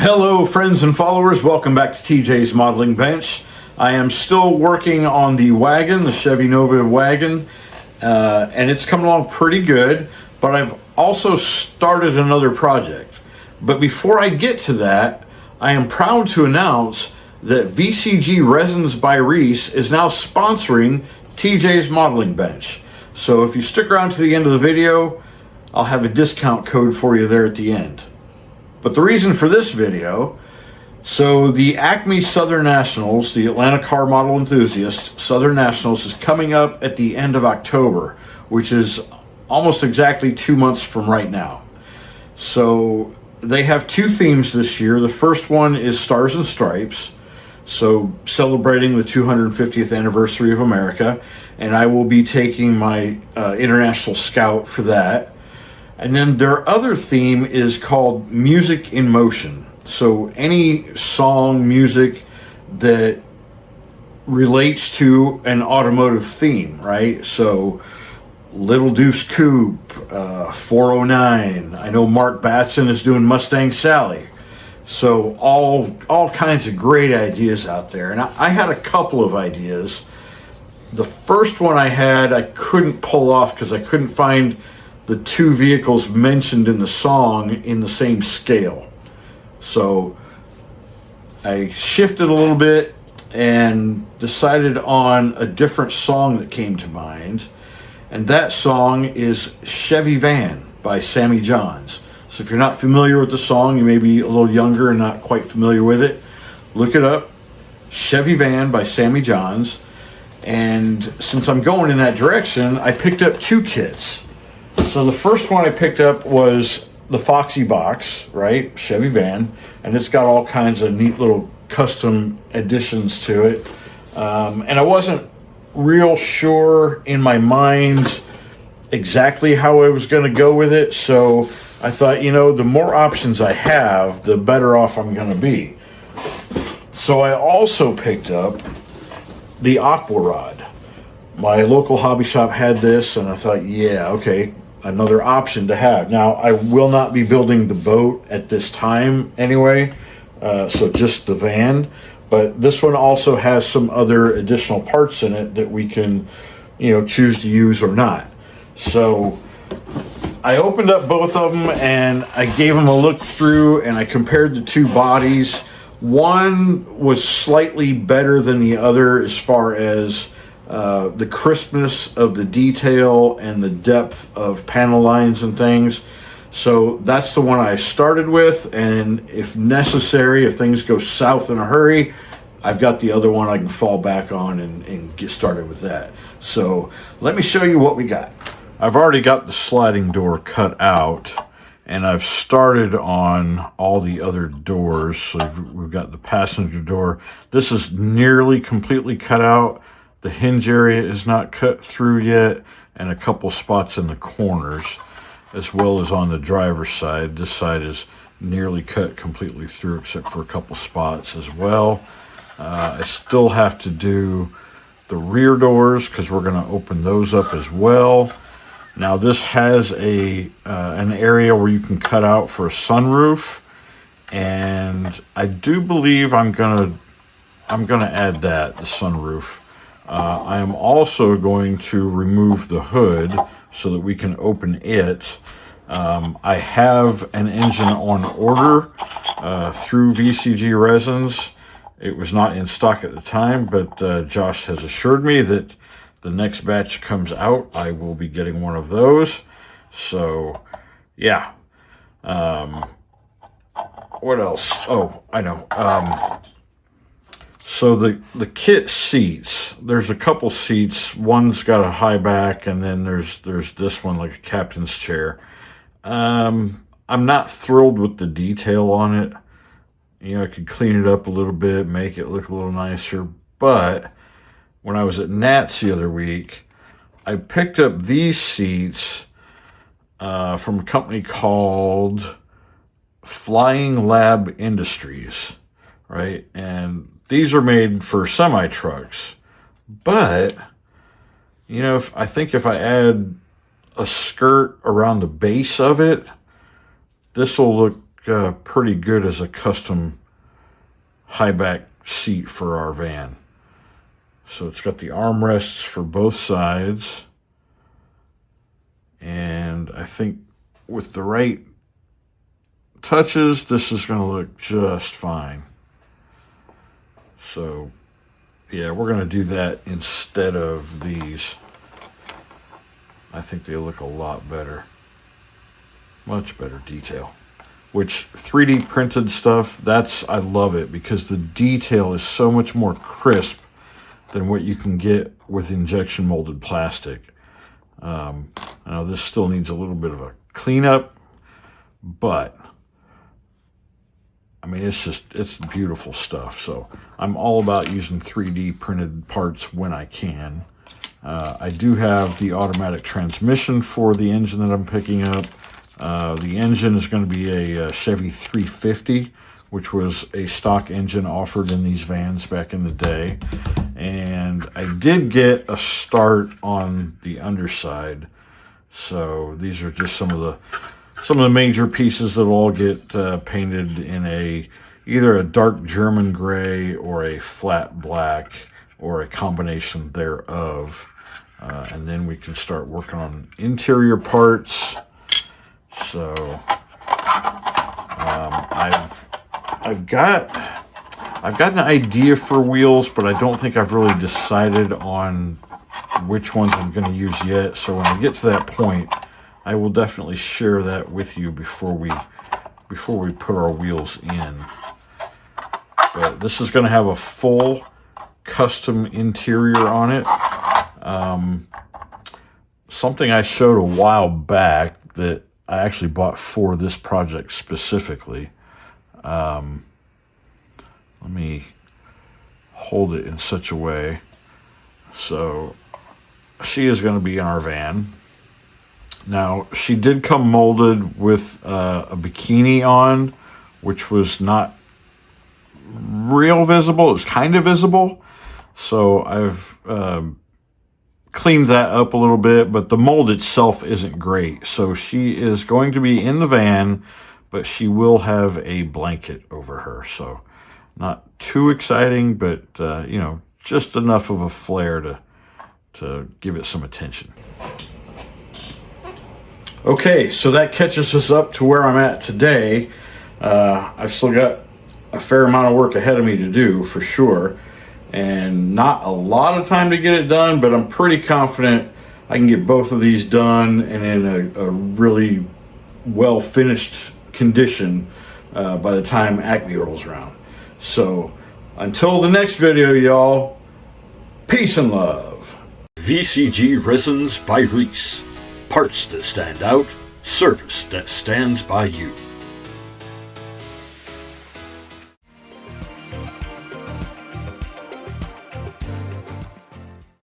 Hello, friends and followers. Welcome back to TJ's Modeling Bench. I am still working on the wagon, the Chevy Nova wagon, and it's coming along pretty good, but I've also started another project. But before I get to that, I am proud to announce that VCG Resins by Reese is now sponsoring TJ's Modeling Bench. So if you stick around to the end of the video, I'll have a discount code for you there at the end. But the reason for this video, so the ACME Southern Nationals, the Atlanta Car Model Enthusiast Southern Nationals, is coming up at the end of October, which is almost exactly 2 months from right now. So they have two themes this year. The first one is Stars and Stripes, so celebrating the 250th anniversary of America, and I will be taking my International Scout for that. And then their other theme is called Music in Motion. So any song, music that relates to an automotive theme, right? So Little Deuce Coupe, 409. I know Mark Batson is doing Mustang Sally. So all kinds of great ideas out there. And I had a couple of ideas. The first one I had, I couldn't pull off because I couldn't find the two vehicles mentioned in the song in the same scale. So I shifted a little bit and decided on a different song that came to mind. And that song is Chevy Van by Sammy Johns. So if you're not familiar with the song, you may be a little younger and not quite familiar with it, look it up. Chevy Van by Sammy Johns. And since I'm going in that direction, I picked up two kits. So the first one I picked up was the Foxy Box, right? Chevy Van. And it's got all kinds of neat little custom additions to it. And I wasn't real sure in my mind exactly how I was going to go with it. So I thought, the more options I have, the better off I'm going to be. So I also picked up the Aqua Rod. My local hobby shop had this, and I thought, yeah, okay, another option to have. Now, I will not be building the boat at this time anyway, so just the van. But this one also has some other additional parts in it that we can, choose to use or not. So I opened up both of them, and I gave them a look through, and I compared the two bodies. One was slightly better than the other as far as the crispness of the detail and the depth of panel lines and things. So that's the one I started with, and if necessary, if things go south in a hurry, I've got the other one I can fall back on and get started with that. So let me show you what we got. I've already got the sliding door cut out, and I've started on all the other doors. So we've got the passenger door. This is nearly completely cut out. The hinge area is not cut through yet, and a couple spots in the corners, as well as on the driver's side. This side is nearly cut completely through, except for a couple spots as well. I still have to do the rear doors because we're going to open those up as well. Now this has an area where you can cut out for a sunroof, and I do believe I'm gonna add that, the sunroof. I am also going to remove the hood so that we can open it. I have an engine on order through VCG Resins. It was not in stock at the time, but Josh has assured me that the next batch comes out, I will be getting one of those. So, yeah. What else? Oh, I know. So the kit seats, there's a couple seats. One's got a high back, and then there's this one, like a captain's chair. I'm not thrilled with the detail on it. I could clean it up a little bit, make it look a little nicer, but when I was at Nat's the other week, I picked up these seats from a company called Flying Lab Industries, right? And these are made for semi-trucks. But, I think if I add a skirt around the base of it, this will look pretty good as a custom high back seat for our van. So it's got the armrests for both sides, and I think with the right touches, this is going to look just fine. So yeah, we're going to do that instead of these. I think they look a lot better. Much better detail. Which 3D printed stuff, I love it because the detail is so much more crisp than what you can get with injection molded plastic. I know this still needs a little bit of a cleanup, but I mean, it's beautiful stuff. So I'm all about using 3D printed parts when I can. I do have the automatic transmission for the engine that I'm picking up. The engine is going to be a Chevy 350, which was a stock engine offered in these vans back in the day. And I did get a start on the underside. So these are just some of the major pieces that will all get painted in either a dark German gray or a flat black or a combination thereof. And then we can start working on interior parts. So I've got an idea for wheels, but I don't think I've really decided on which ones I'm going to use yet. So when I get to that point, I will definitely share that with you before we put our wheels in. But this is going to have a full custom interior on it. Something I showed a while back that I actually bought for this project specifically. Let me hold it in such a way. So she is going to be in our van. Now, she did come molded with a bikini on, which was not real visible. It was kind of visible. So I've cleaned that up a little bit, but the mold itself isn't great. So she is going to be in the van, but she will have a blanket over her. So not too exciting, but just enough of a flare to give it some attention. Okay, so that catches us up to where I'm at today. I've still got a fair amount of work ahead of me to do, for sure. And not a lot of time to get it done, but I'm pretty confident I can get both of these done and in a really well-finished condition by the time ACME rolls around. So, until the next video, y'all, peace and love. VCG Resins by Reese. Parts that stand out, service that stands by you.